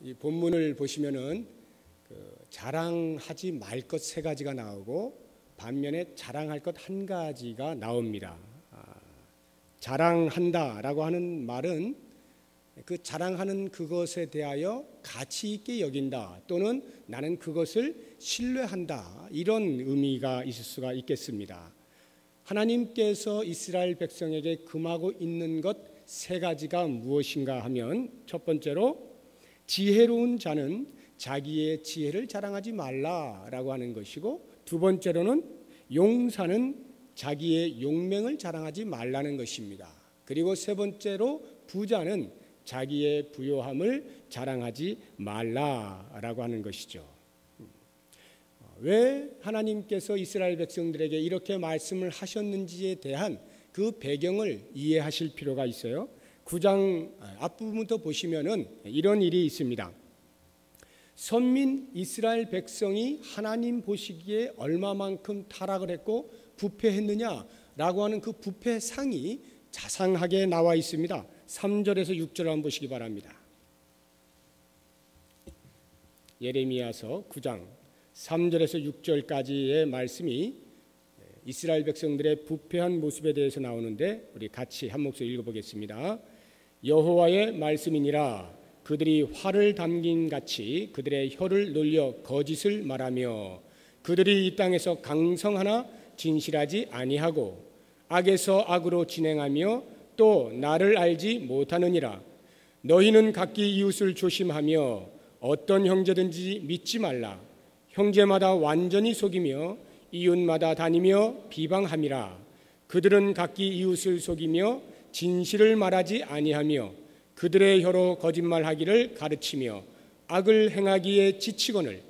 이 본문을 보시면은 자랑하지 말 것 세 가지가 나오고 반면에 자랑할 것 한 가지가 나옵니다. 자랑한다라고 하는 말은 그 자랑하는 그것에 대하여 가치 있게 여긴다 또는 나는 그것을 신뢰한다 이런 의미가 있을 수가 있겠습니다. 하나님께서 이스라엘 백성에게 금하고 있는 것 세 가지가 무엇인가 하면 첫 번째로 지혜로운 자는 자기의 지혜를 자랑하지 말라라고 하는 것이고 두 번째로는 용사는 자기의 용맹을 자랑하지 말라는 것입니다. 그리고 세 번째로 부자는 자기의 부요함을 자랑하지 말라라고 하는 것이죠. 왜 하나님께서 이스라엘 백성들에게 이렇게 말씀을 하셨는지에 대한 그 배경을 이해하실 필요가 있어요. 9장 앞부분부터 보시면은 이런 일이 있습니다. 선민 이스라엘 백성이 하나님 보시기에 얼마만큼 타락을 했고 부패했느냐라고 하는 그 부패상이 자상하게 나와 있습니다. 3절에서 6절 한번 보시기 바랍니다. 예레미야서 9장 3절에서 6절까지의 말씀이 이스라엘 백성들의 부패한 모습에 대해서 나오는데 우리 같이 한 목소리 읽어보겠습니다. 여호와의 말씀이니라 그들이 화를 담긴 같이 그들의 혀를 놀려 거짓을 말하며 그들이 이 땅에서 강성하나 진실하지 아니하고 악에서 악으로 진행하며 또 나를 알지 못하느니라. 너희는 각기 이웃을 조심하며 어떤 형제든지 믿지 말라. 형제마다 완전히 속이며 이웃마다 다니며 비방함이라. 그들은 각기 이웃을 속이며 진실을 말하지 아니하며 그들의 혀로 거짓말하기를 가르치며 악을 행하기에 지치거늘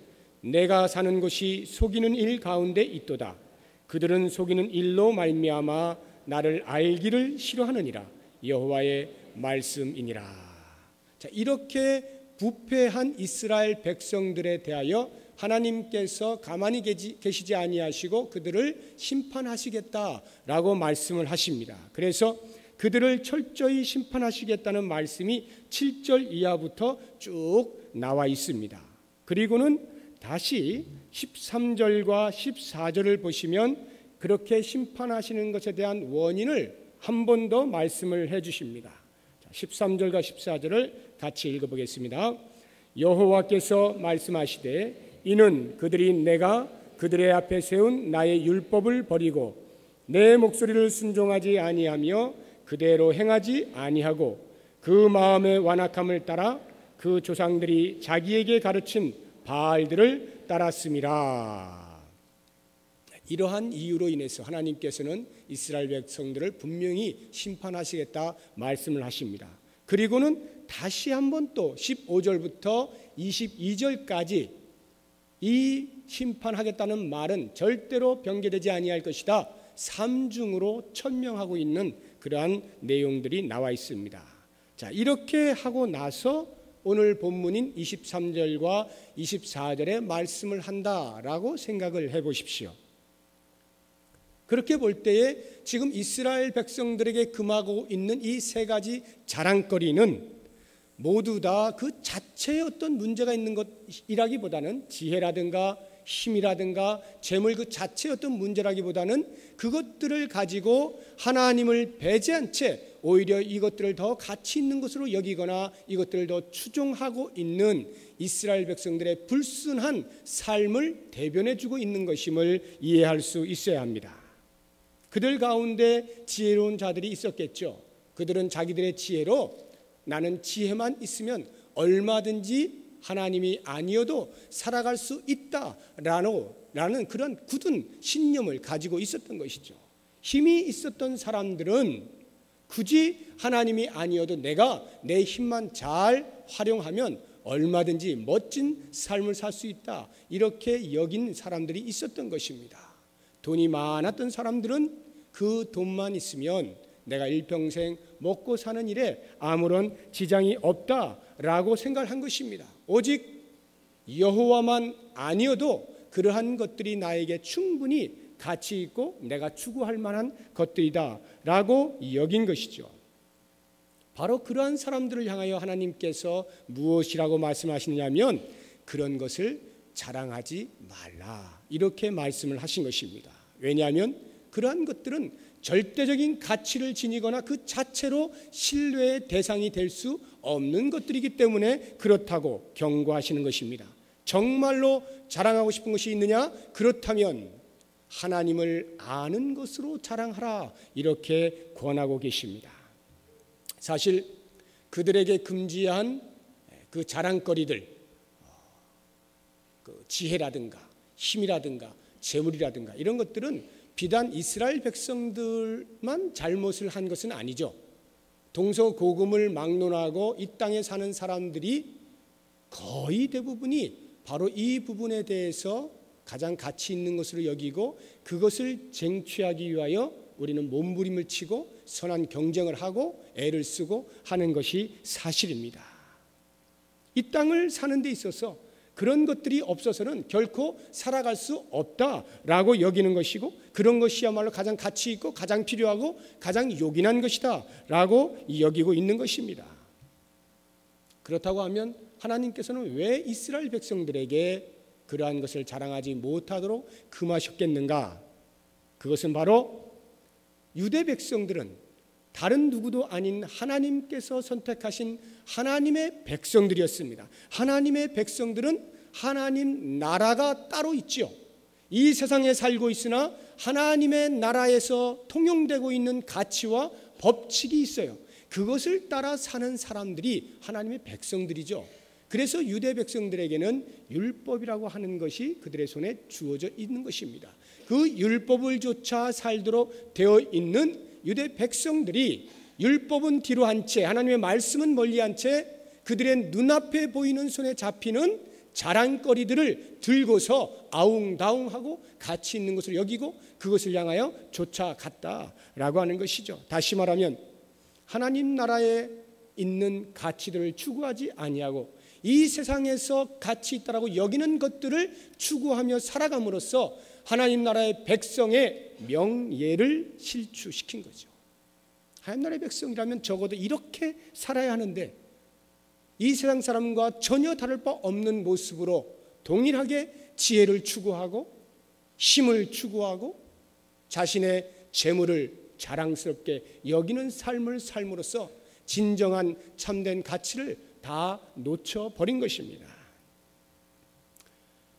내가 사는 곳이 속이는 일 가운데 있도다. 그들은 속이는 일로 말미암아 나를 알기를 싫어하느니라. 여호와의 말씀이니라. 자, 이렇게 부패한 이스라엘 백성들에 대하여 하나님께서 가만히 계시지 아니하시고 그들을 심판하시겠다라고 말씀을 하십니다. 그래서 그들을 철저히 심판하시겠다는 말씀이 7절 이하부터 쭉 나와 있습니다. 그리고는 다시 13절과 14절을 보시면 그렇게 심판하시는 것에 대한 원인을 한 번 더 말씀을 해 주십니다. 13절과 14절을 같이 읽어보겠습니다. 여호와께서 말씀하시되 이는 그들이 내가 그들의 앞에 세운 나의 율법을 버리고 내 목소리를 순종하지 아니하며 그대로 행하지 아니하고 그 마음의 완악함을 따라 그 조상들이 자기에게 가르친 바알들을 따랐음이라. 이러한 이유로 인해서 하나님께서는 이스라엘 백성들을 분명히 심판하시겠다 말씀을 하십니다. 그리고는 다시 한번 또 15절부터 22절까지 이 심판하겠다는 말은 절대로 변개되지 아니할 것이다. 삼중으로 천명하고 있는 그러한 내용들이 나와 있습니다. 자, 이렇게 하고 나서 오늘 본문인 23절과 24절에 말씀을 한다라고 생각을 해보십시오. 그렇게 볼 때에 지금 이스라엘 백성들에게 금하고 있는 이 세 가지 자랑거리는 모두 다 그 자체에 어떤 문제가 있는 것이라기보다는 지혜라든가 힘이라든가 재물 그 자체의 어떤 문제라기보다는 그것들을 가지고 하나님을 배제한 채 오히려 이것들을 더 가치 있는 것으로 여기거나 이것들을 더 추종하고 있는 이스라엘 백성들의 불순한 삶을 대변해 주고 있는 것임을 이해할 수 있어야 합니다. 그들 가운데 지혜로운 자들이 있었겠죠. 그들은 자기들의 지혜로 나는 지혜만 있으면 얼마든지 하나님이 아니어도 살아갈 수 있다라는 그런 굳은 신념을 가지고 있었던 것이죠. 힘이 있었던 사람들은 굳이 하나님이 아니어도 내가 내 힘만 잘 활용하면 얼마든지 멋진 삶을 살 수 있다. 이렇게 여긴 사람들이 있었던 것입니다. 돈이 많았던 사람들은 그 돈만 있으면 내가 일평생 먹고 사는 일에 아무런 지장이 없다라고 생각을 한 것입니다. 오직 여호와만 아니어도 그러한 것들이 나에게 충분히 가치 있고 내가 추구할 만한 것들이다라고 여긴 것이죠. 바로 그러한 사람들을 향하여 하나님께서 무엇이라고 말씀하시느냐면 그런 것을 자랑하지 말라 이렇게 말씀을 하신 것입니다. 왜냐하면 그러한 것들은 절대적인 가치를 지니거나 그 자체로 신뢰의 대상이 될 수 없는 것들이기 때문에 그렇다고 경고하시는 것입니다. 정말로 자랑하고 싶은 것이 있느냐? 그렇다면 하나님을 아는 것으로 자랑하라 이렇게 권하고 계십니다. 사실 그들에게 금지한 그 자랑거리들, 그 지혜라든가 힘이라든가 재물이라든가 이런 것들은 비단 이스라엘 백성들만 잘못을 한 것은 아니죠. 동서고금을 막론하고 이 땅에 사는 사람들이 거의 대부분이 바로 이 부분에 대해서 가장 가치 있는 것으로 여기고 그것을 쟁취하기 위하여 우리는 몸부림을 치고 선한 경쟁을 하고 애를 쓰고 하는 것이 사실입니다. 이 땅을 사는 데 있어서 그런 것들이 없어서는 결코 살아갈 수 없다라고 여기는 것이고 그런 것이야말로 가장 가치 있고 가장 필요하고 가장 요긴한 것이다 라고 여기고 있는 것입니다. 그렇다고 하면 하나님께서는 왜 이스라엘 백성들에게 그러한 것을 자랑하지 못하도록 금하셨겠는가? 그것은 바로 유대 백성들은 다른 누구도 아닌 하나님께서 선택하신 하나님의 백성들이었습니다. 하나님의 백성들은 하나님 나라가 따로 있지요. 이 세상에 살고 있으나 하나님의 나라에서 통용되고 있는 가치와 법칙이 있어요. 그것을 따라 사는 사람들이 하나님의 백성들이죠. 그래서 유대 백성들에게는 율법이라고 하는 것이 그들의 손에 주어져 있는 것입니다. 그 율법을 쫓아 살도록 되어 있는 유대 백성들이 율법은 뒤로 한 채 하나님의 말씀은 멀리 한 채 그들의 눈앞에 보이는 손에 잡히는 자랑거리들을 들고서 아웅다웅하고 가치 있는 것을 여기고 그것을 향하여 쫓아갔다라고 하는 것이죠. 다시 말하면 하나님 나라에 있는 가치들을 추구하지 아니하고 이 세상에서 가치 있다라고 여기는 것들을 추구하며 살아감으로써 하나님 나라의 백성의 명예를 실추시킨 거죠. 하나님 나라의 백성이라면 적어도 이렇게 살아야 하는데 이 세상 사람과 전혀 다를 바 없는 모습으로 동일하게 지혜를 추구하고 힘을 추구하고 자신의 재물을 자랑스럽게 여기는 삶을 삶으로써 진정한 참된 가치를 다 놓쳐버린 것입니다.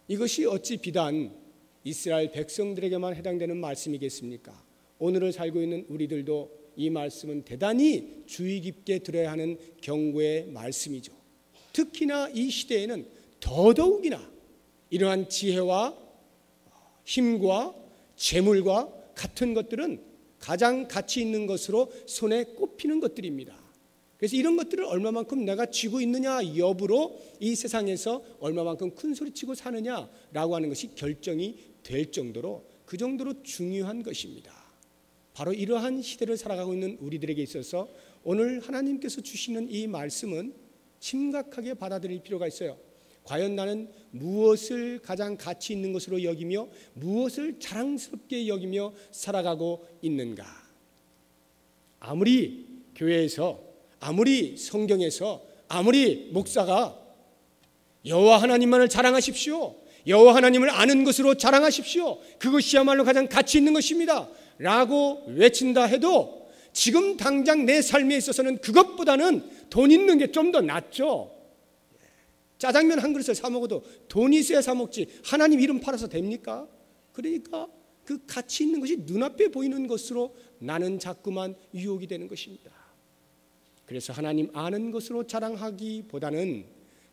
이것이 어찌 비단 이스라엘 백성들에게만 해당되는 말씀이겠습니까? 오늘을 살고 있는 우리들도 이 말씀은 대단히 주의 깊게 들어야 하는 경고의 말씀이죠. 특히나 이 시대에는 더더욱이나 이러한 지혜와 힘과 재물과 같은 것들은 가장 가치 있는 것으로 손에 꼽히는 것들입니다. 그래서 이런 것들을 얼마만큼 내가 쥐고 있느냐 여부로 이 세상에서 얼마만큼 큰 소리치고 사느냐라고 하는 것이 결정이 될 정도로 그 정도로 중요한 것입니다. 바로 이러한 시대를 살아가고 있는 우리들에게 있어서 오늘 하나님께서 주시는 이 말씀은 심각하게 받아들일 필요가 있어요. 과연 나는 무엇을 가장 가치 있는 것으로 여기며 무엇을 자랑스럽게 여기며 살아가고 있는가? 아무리 교회에서 아무리 성경에서 아무리 목사가 여호와 하나님만을 자랑하십시오, 여호와 하나님을 아는 것으로 자랑하십시오, 그것이야말로 가장 가치 있는 것입니다 라고 외친다 해도 지금 당장 내 삶에 있어서는 그것보다는 돈 있는 게 좀 더 낫죠. 짜장면 한 그릇을 사 먹어도 돈 있어야 사 먹지 하나님 이름 팔아서 됩니까? 그러니까 그 가치 있는 것이 눈앞에 보이는 것으로 나는 자꾸만 유혹이 되는 것입니다. 그래서 하나님 아는 것으로 자랑하기보다는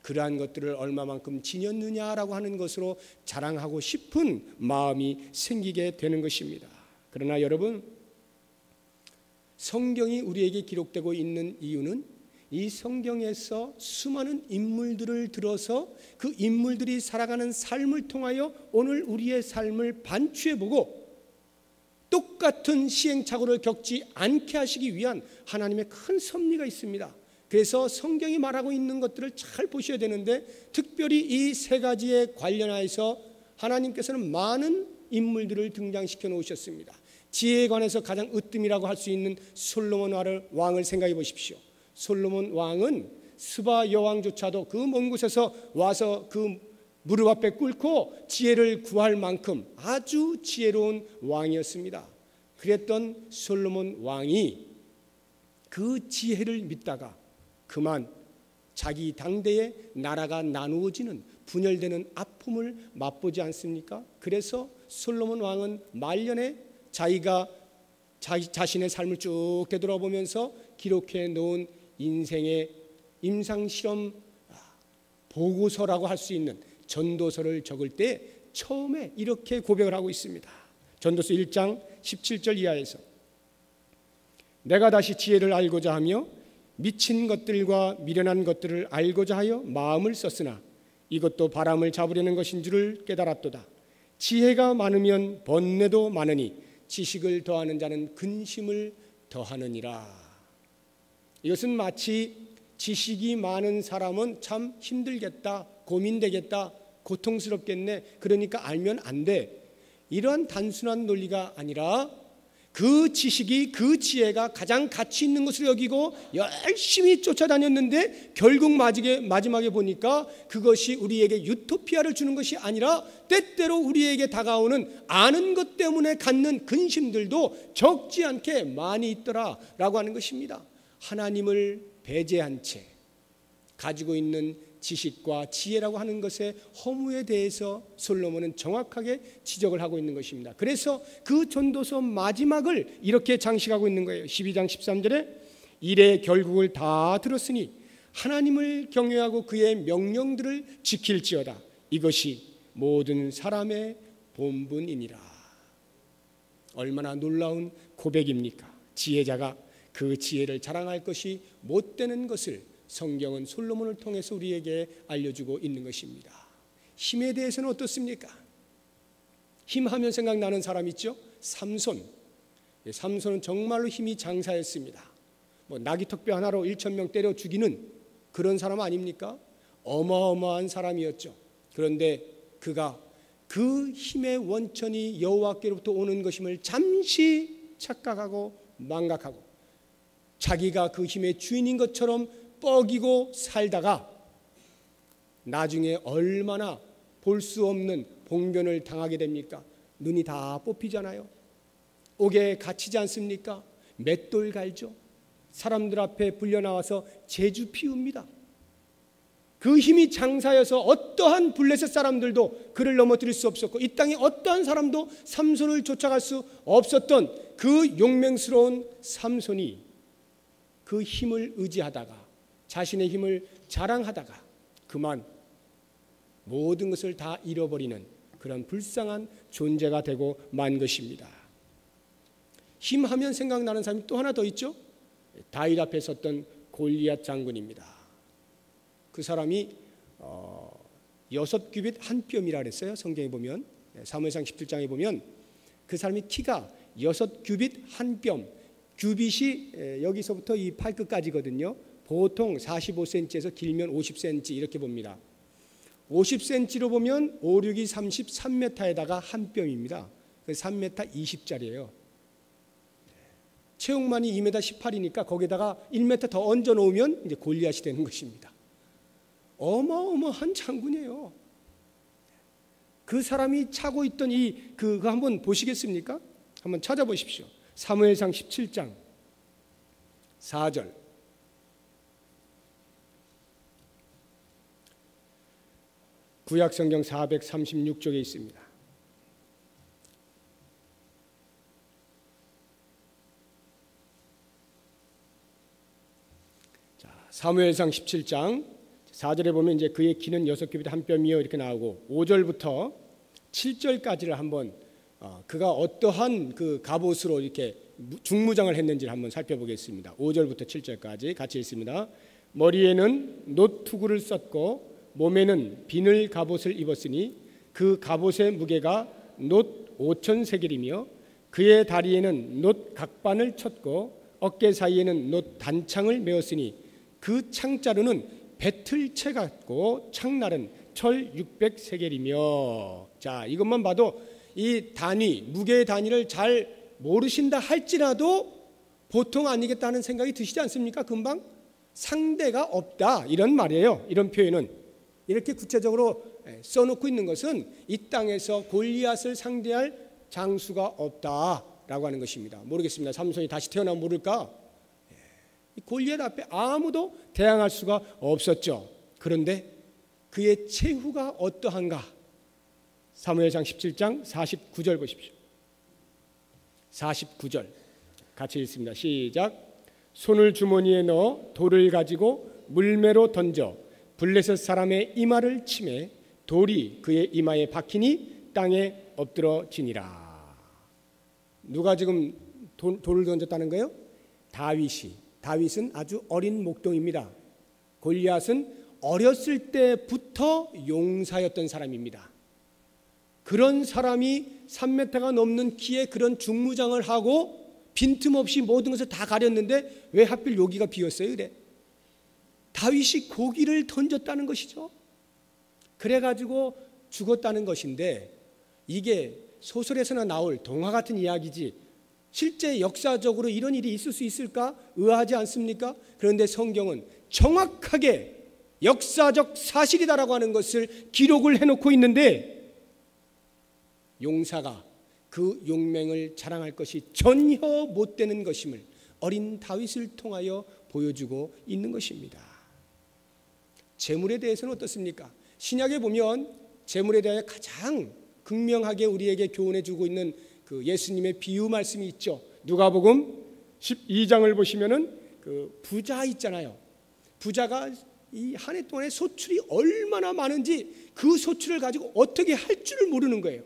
그러한 것들을 얼마만큼 지녔느냐라고 하는 것으로 자랑하고 싶은 마음이 생기게 되는 것입니다. 그러나 여러분, 성경이 우리에게 기록되고 있는 이유는 이 성경에서 수많은 인물들을 들어서 그 인물들이 살아가는 삶을 통하여 오늘 우리의 삶을 반추해보고 똑같은 시행착오를 겪지 않게 하시기 위한 하나님의 큰 섭리가 있습니다. 그래서 성경이 말하고 있는 것들을 잘 보셔야 되는데 특별히 이 세 가지에 관련하여서 하나님께서는 많은 인물들을 등장시켜 놓으셨습니다. 지혜에 관해서 가장 으뜸이라고 할 수 있는 솔로몬 왕을 생각해 보십시오. 솔로몬 왕은 스바 여왕조차도 그 먼 곳에서 와서 그 무릎 앞에 꿇고 지혜를 구할 만큼 아주 지혜로운 왕이었습니다. 그랬던 솔로몬 왕이 그 지혜를 믿다가 그만 자기 당대에 나라가 나누어지는 분열되는 아픔을 맛보지 않습니까? 그래서 솔로몬 왕은 말년에 자기가 자신의 삶을 쭉 되돌아보면서 기록해 놓은 인생의 임상실험 보고서라고 할 수 있는 전도서를 적을 때 처음에 이렇게 고백을 하고 있습니다. 전도서 1장 17절 이하에서 내가 다시 지혜를 알고자 하며 미친 것들과 미련한 것들을 알고자 하여 마음을 썼으나 이것도 바람을 잡으려는 것인 줄을 깨달았도다. 지혜가 많으면 번뇌도 많으니 지식을 더하는 자는 근심을 더하느니라. 이것은 마치 지식이 많은 사람은 참 힘들겠다, 고민되겠다, 고통스럽겠네, 그러니까 알면 안 돼, 이러한 단순한 논리가 아니라 그 지식이, 그 지혜가 가장 가치 있는 것으로 여기고 열심히 쫓아다녔는데 결국 마지막에 보니까 그것이 우리에게 유토피아를 주는 것이 아니라 때때로 우리에게 다가오는 아는 것 때문에 갖는 근심들도 적지 않게 많이 있더라라고 하는 것입니다. 하나님을 배제한 채 가지고 있는 지식과 지혜라고 하는 것의 허무에 대해서 솔로몬은 정확하게 지적을 하고 있는 것입니다. 그래서 그 전도서 마지막을 이렇게 장식하고 있는 거예요. 12장 13절에 이래 결국을 다 들었으니 하나님을 경외하고 그의 명령들을 지킬지어다. 이것이 모든 사람의 본분이니라. 얼마나 놀라운 고백입니까? 지혜자가 그 지혜를 자랑할 것이 못 되는 것을 성경은 솔로몬을 통해서 우리에게 알려주고 있는 것입니다. 힘에 대해서는 어떻습니까? 힘하면 생각나는 사람 있죠? 삼손. 삼손은 정말로 힘이 장사였습니다. 나귀턱뼈 하나로 1,000명 때려 죽이는 그런 사람 아닙니까? 어마어마한 사람이었죠. 그런데 그가 그 힘의 원천이 여호와께로부터 오는 것임을 잠시 착각하고 망각하고 자기가 그 힘의 주인인 것처럼 뻐기고 살다가 나중에 얼마나 볼 수 없는 봉변을 당하게 됩니까? 눈이 다 뽑히잖아요. 옥에 갇히지 않습니까? 맷돌 갈죠. 사람들 앞에 불려나와서 제주 피웁니다. 그 힘이 장사여서 어떠한 블레셋 사람들도 그를 넘어뜨릴 수 없었고 이 땅에 어떠한 사람도 삼손을 쫓아갈 수 없었던 그 용맹스러운 삼손이 그 힘을 의지하다가 자신의 힘을 자랑하다가 그만 모든 것을 다 잃어버리는 그런 불쌍한 존재가 되고 만 것입니다. 힘하면 생각나는 사람이 또 하나 더 있죠. 다윗 앞에 섰던 골리앗 장군입니다. 그 사람이 6규빗 한 뼘이라 그랬어요. 성경에 보면 사무엘상 17장에 보면 그 사람이 키가 6규빗 한 뼘, 규빗이 여기서부터 이 팔끝까지거든요. 보통 45cm에서 길면 50cm 이렇게 봅니다. 50cm로 보면 5, 6이 33m에다가 한 뼘입니다. 3m 20짜리예요. 체육만이 2m 18이니까 거기다가 1m 더 얹어 놓으면 이제 골리앗이 되는 것입니다. 어마어마한 장군이에요. 그 사람이 차고 있던 그거 한번 보시겠습니까? 한번 찾아보십시오. 사무엘상 17장 4절. 구약성경 436쪽에 있습니다. 자, 사무엘상 17장 4절에 보면 이제 그의 키는 6규빗 한 뼘이요 이렇게 나오고 5절부터 7절까지를 한번 그가 어떠한 그 갑옷으로 이렇게 중무장을 했는지를 한번 살펴보겠습니다. 5절부터 7절까지 같이 읽습니다. 머리에는 놋투구를 썼고 몸에는 비늘 갑옷을 입었으니 그 갑옷의 무게가 놋 5,000세겔이며 그의 다리에는 놋 각반을 쳤고 어깨 사이에는 놋 단창을 메었으니 그 창자루는 배틀채 같고 창날은 철 600세겔이며. 자, 이것만 봐도 이 단위, 무게의 단위를 잘 모르신다 할지라도 보통 아니겠다는 생각이 드시지 않습니까? 금방 상대가 없다 이런 말이에요. 이런 표현은 이렇게 구체적으로 써놓고 있는 것은 이 땅에서 골리앗을 상대할 장수가 없다라고 하는 것입니다. 모르겠습니다. 삼손이 다시 태어나면 모를까? 이 골리앗 앞에 아무도 대항할 수가 없었죠. 그런데 그의 최후가 어떠한가? 사무엘상 17장 49절 보십시오. 49절 같이 읽습니다. 시작. 손을 주머니에 넣어 돌을 가지고 물매로 던져 블레셋 사람의 이마를 치매 돌이 그의 이마에 박히니 땅에 엎드러지니라. 누가 지금 돌을 던졌다는 거예요? 다윗이. 다윗은 아주 어린 목동입니다. 골리앗은 어렸을 때부터 용사였던 사람입니다. 그런 사람이 3m가 넘는 키에 그런 중무장을 하고 빈틈없이 모든 것을 다 가렸는데 왜 하필 여기가 비었어요? 그래. 다윗이 고기를 던졌다는 것이죠. 그래가지고 죽었다는 것인데 이게 소설에서나 나올 동화 같은 이야기지 실제 역사적으로 이런 일이 있을 수 있을까? 의아하지 않습니까? 그런데 성경은 정확하게 역사적 사실이다라고 하는 것을 기록을 해놓고 있는데 용사가 그 용맹을 자랑할 것이 전혀 못 되는 것임을 어린 다윗을 통하여 보여주고 있는 것입니다. 재물에 대해서는 어떻습니까? 신약에 보면 재물에 대하여 가장 극명하게 우리에게 교훈해 주고 있는 그 예수님의 비유 말씀이 있죠. 누가복음 12장을 보시면은 그 부자 있잖아요. 부자가 이 한 해 동안에 소출이 얼마나 많은지 그 소출을 가지고 어떻게 할 줄을 모르는 거예요.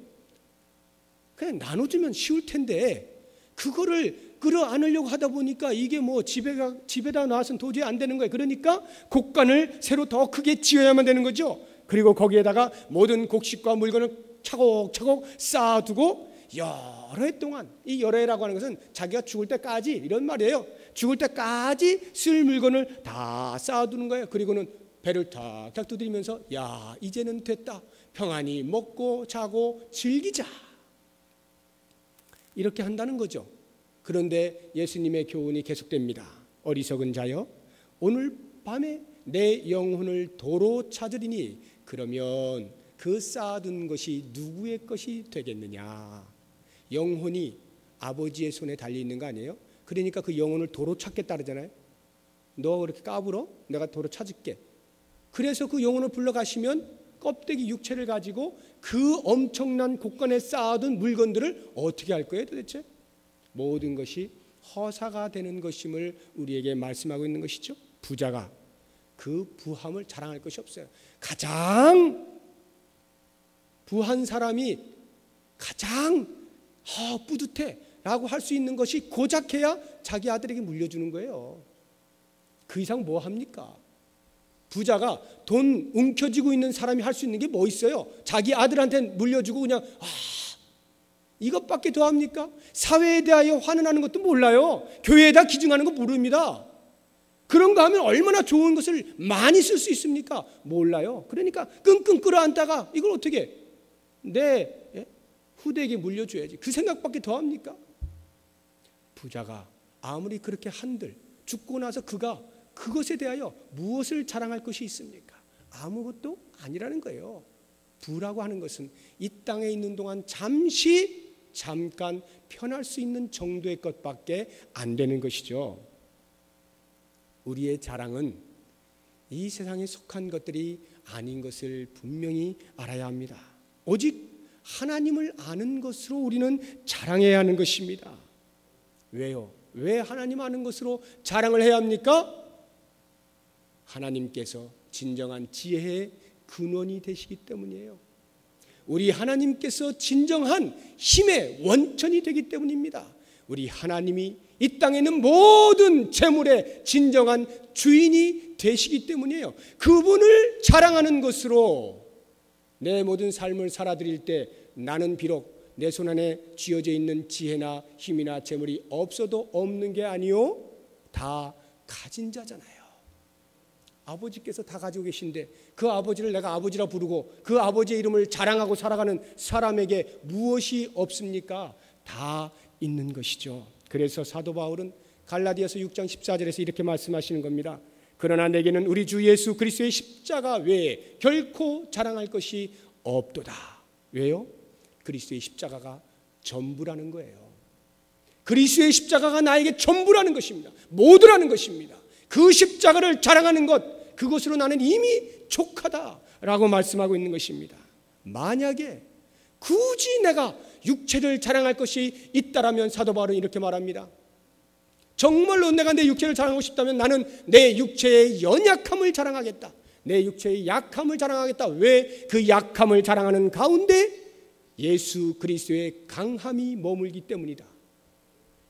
그냥 나눠주면 쉬울 텐데 그거를 끌어안으려고 하다 보니까 이게 뭐 집에다 놔서는 도저히 안 되는 거예요. 그러니까 곡간을 새로 더 크게 지어야만 되는 거죠. 그리고 거기에다가 모든 곡식과 물건을 차곡차곡 쌓아두고 여러 해 동안, 이 여러 해라고 하는 것은 자기가 죽을 때까지 이런 말이에요. 죽을 때까지 쓸 물건을 다 쌓아두는 거예요. 그리고는 배를 탁탁 두드리면서 야 이제는 됐다. 평안히 먹고 자고 즐기자. 이렇게 한다는 거죠. 그런데 예수님의 교훈이 계속됩니다. 어리석은 자여 오늘 밤에 내 영혼을 도로 찾으리니 그러면 그 쌓아둔 것이 누구의 것이 되겠느냐. 영혼이 아버지의 손에 달려있는 거 아니에요? 그러니까 그 영혼을 도로 찾겠다 그러잖아요. 너 그렇게 까불어? 내가 도로 찾을게. 그래서 그 영혼을 불러가시면 껍데기 육체를 가지고 그 엄청난 곳간에 쌓아둔 물건들을 어떻게 할 거예요 도대체? 모든 것이 허사가 되는 것임을 우리에게 말씀하고 있는 것이죠. 부자가 그 부함을 자랑할 것이 없어요. 가장 부한 사람이 가장 뿌듯해 라고 할 수 있는 것이 고작해야 자기 아들에게 물려주는 거예요. 그 이상 뭐 합니까? 부자가 돈 움켜쥐고 있는 사람이 할 수 있는 게 뭐 있어요? 자기 아들한테 물려주고 그냥 이것밖에 더 합니까? 사회에 대하여 환원하는 것도 몰라요. 교회에다 기증하는 거 모릅니다. 그런 거 하면 얼마나 좋은 것을 많이 쓸 수 있습니까? 몰라요. 그러니까 끙끙 끌어안다가 이걸 어떻게 내 후대에게 물려줘야지. 그 생각밖에 더 합니까? 부자가 아무리 그렇게 한들 죽고 나서 그가 그것에 대하여 무엇을 자랑할 것이 있습니까? 아무것도 아니라는 거예요. 부라고 하는 것은 이 땅에 있는 동안 잠깐 편할 수 있는 정도의 것밖에 안 되는 것이죠. 우리의 자랑은 이 세상에 속한 것들이 아닌 것을 분명히 알아야 합니다. 오직 하나님을 아는 것으로 우리는 자랑해야 하는 것입니다. 왜요? 왜 하나님 아는 것으로 자랑을 해야 합니까? 하나님께서 진정한 지혜의 근원이 되시기 때문이에요. 우리 하나님께서 진정한 힘의 원천이 되기 때문입니다. 우리 하나님이 이 땅에 있는 모든 재물의 진정한 주인이 되시기 때문이에요. 그분을 자랑하는 것으로 내 모든 삶을 살아드릴 때 나는 비록 내 손 안에 쥐어져 있는 지혜나 힘이나 재물이 없어도 없는 게 아니요, 다 가진 자잖아요. 아버지께서 다 가지고 계신데 그 아버지를 내가 아버지라 부르고 그 아버지의 이름을 자랑하고 살아가는 사람에게 무엇이 없습니까? 다 있는 것이죠. 그래서 사도 바울은 갈라디아서 6장 14절에서 이렇게 말씀하시는 겁니다. 그러나 내게는 우리 주 예수 그리스도의 십자가 외에 결코 자랑할 것이 없도다. 왜요? 그리스도의 십자가가 전부라는 거예요. 그리스도의 십자가가 나에게 전부라는 것입니다. 모두라는 것입니다. 그 십자가를 자랑하는 것, 그것으로 나는 이미 족하다라고 말씀하고 있는 것입니다. 만약에 굳이 내가 육체를 자랑할 것이 있다라면 사도 바울은 이렇게 말합니다. 정말로 내가 내 육체를 자랑하고 싶다면 나는 내 육체의 연약함을 자랑하겠다. 내 육체의 약함을 자랑하겠다. 왜? 그 약함을 자랑하는 가운데 예수 그리스도의 강함이 머물기 때문이다.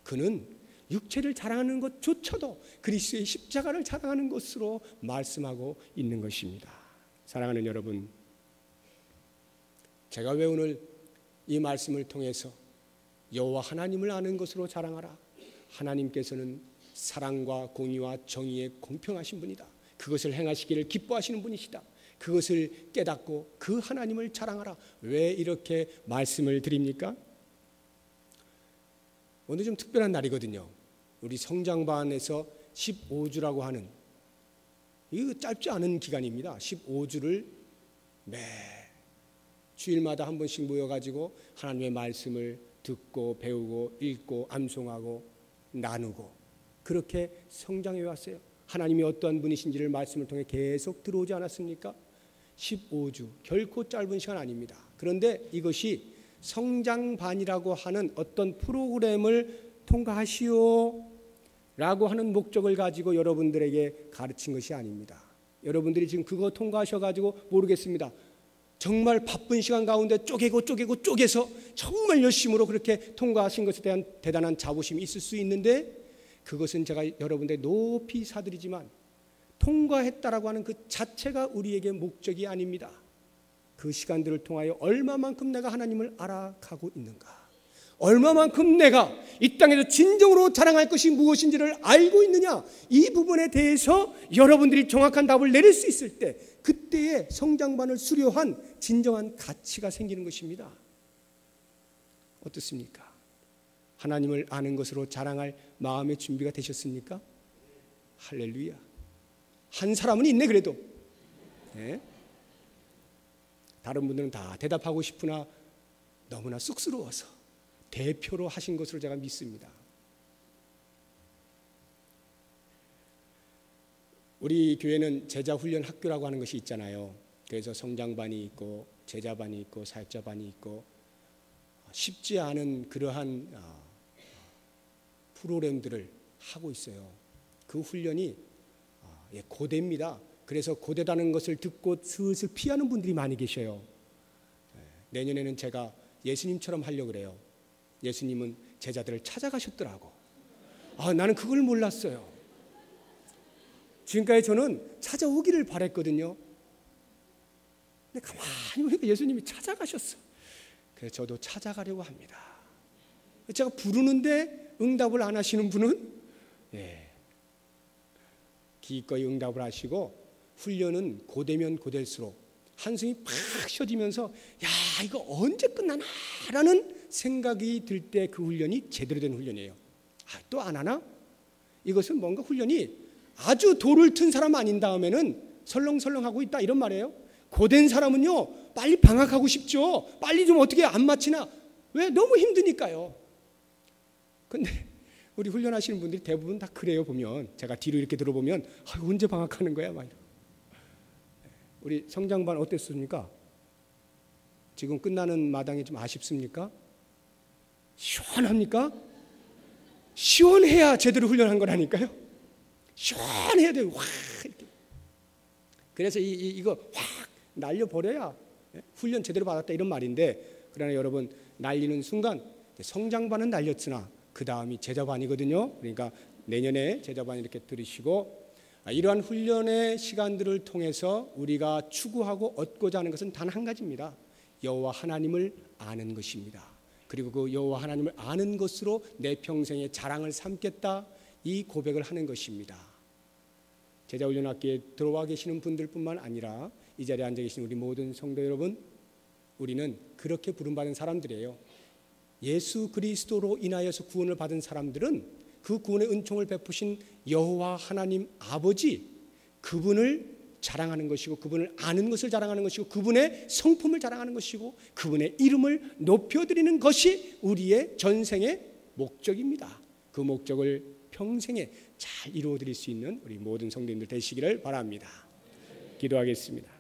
그는 육체를 자랑하는 것조차도 그리스도의 십자가를 자랑하는 것으로 말씀하고 있는 것입니다. 사랑하는 여러분, 제가 왜 오늘 이 말씀을 통해서 여호와 하나님을 아는 것으로 자랑하라. 하나님께서는 사랑과 공의와 정의에 공평하신 분이다. 그것을 행하시기를 기뻐하시는 분이시다. 그것을 깨닫고 그 하나님을 자랑하라. 왜 이렇게 말씀을 드립니까? 오늘 좀 특별한 날이거든요. 우리 성장반에서 15주라고 하는, 이거 짧지 않은 기간입니다. 15주를 매 주일마다 한 번씩 모여가지고 하나님의 말씀을 듣고 배우고 읽고 암송하고 나누고 그렇게 성장해 왔어요. 하나님이 어떠한 분이신지를 말씀을 통해 계속 들어오지 않았습니까? 15주 결코 짧은 시간 아닙니다. 그런데 이것이 성장반이라고 하는 어떤 프로그램을 통과하시오 라고 하는 목적을 가지고 여러분들에게 가르친 것이 아닙니다. 여러분들이 지금 그거 통과하셔가지고 모르겠습니다. 정말 바쁜 시간 가운데 쪼개서 정말 열심으로 그렇게 통과하신 것에 대한 대단한 자부심이 있을 수 있는데, 그것은 제가 여러분들 높이 사드리지만 통과했다라고 하는 그 자체가 우리에게 목적이 아닙니다. 그 시간들을 통하여 얼마만큼 내가 하나님을 알아가고 있는가, 얼마만큼 내가 이 땅에서 진정으로 자랑할 것이 무엇인지를 알고 있느냐, 이 부분에 대해서 여러분들이 정확한 답을 내릴 수 있을 때 그때의 성장반을 수료한 진정한 가치가 생기는 것입니다. 어떻습니까? 하나님을 아는 것으로 자랑할 마음의 준비가 되셨습니까? 할렐루야. 한 사람은 있네 그래도. 네? 다른 분들은 다 대답하고 싶으나 너무나 쑥스러워서 대표로 하신 것으로 제가 믿습니다. 우리 교회는 제자훈련 학교라고 하는 것이 있잖아요. 그래서 성장반이 있고 제자반이 있고 사역자반이 있고 쉽지 않은 그러한 프로그램들을 하고 있어요. 그 훈련이 고대입니다. 그래서 고대다는 것을 듣고 슬슬 피하는 분들이 많이 계셔요. 내년에는 제가 예수님처럼 하려고 그래요. 예수님은 제자들을 찾아가셨더라고. 나는 그걸 몰랐어요. 지금까지 저는 찾아오기를 바랬거든요. 근데 가만히 보니까 예수님이 찾아가셨어. 그래서 저도 찾아가려고 합니다. 제가 부르는데 응답을 안 하시는 분은 기꺼이 응답을 하시고, 훈련은 고되면 고될수록 한숨이 팍 쉬어지면서 야, 이거 언제 끝나나라는 생각이 들 때 그 훈련이 제대로 된 훈련이에요. 또 안 하나? 이것은 뭔가 훈련이 아주 돌을 튼 사람 아닌 다음에는 설렁설렁하고 있다 이런 말이에요. 고된 사람은요 빨리 방학하고 싶죠. 빨리 좀 어떻게 안 마치나. 왜? 너무 힘드니까요. 근데 우리 훈련하시는 분들이 대부분 다 그래요. 보면 제가 뒤로 이렇게 들어보면 언제 방학하는 거야? 막 이러고. 우리 성장반 어땠습니까? 지금 끝나는 마당이 좀 아쉽습니까? 시원합니까? 시원해야 제대로 훈련한 거라니까요. 시원해야 돼요. 확 이렇게. 그래서 이거 확 날려버려야 훈련 제대로 받았다 이런 말인데, 그러나 여러분 날리는 순간 성장반은 날렸으나 그 다음이 제자반이거든요. 그러니까 내년에 제자반 이렇게 들으시고, 이러한 훈련의 시간들을 통해서 우리가 추구하고 얻고자 하는 것은 단 한 가지입니다. 여호와 하나님을 아는 것입니다. 그리고 그 여호와 하나님을 아는 것으로 내 평생의 자랑을 삼겠다, 이 고백을 하는 것입니다. 제자훈련학교에 들어와 계시는 분들뿐만 아니라 이 자리에 앉아 계신 우리 모든 성도 여러분, 우리는 그렇게 부름받은 사람들이에요. 예수 그리스도로 인하여서 구원을 받은 사람들은 그 구원의 은총을 베푸신 여호와 하나님 아버지, 그분을 자랑하는 것이고, 그분을 아는 것을 자랑하는 것이고, 그분의 성품을 자랑하는 것이고, 그분의 이름을 높여드리는 것이 우리의 전생의 목적입니다. 그 목적을 평생에 잘 이루어드릴 수 있는 우리 모든 성도님들 되시기를 바랍니다. 기도하겠습니다.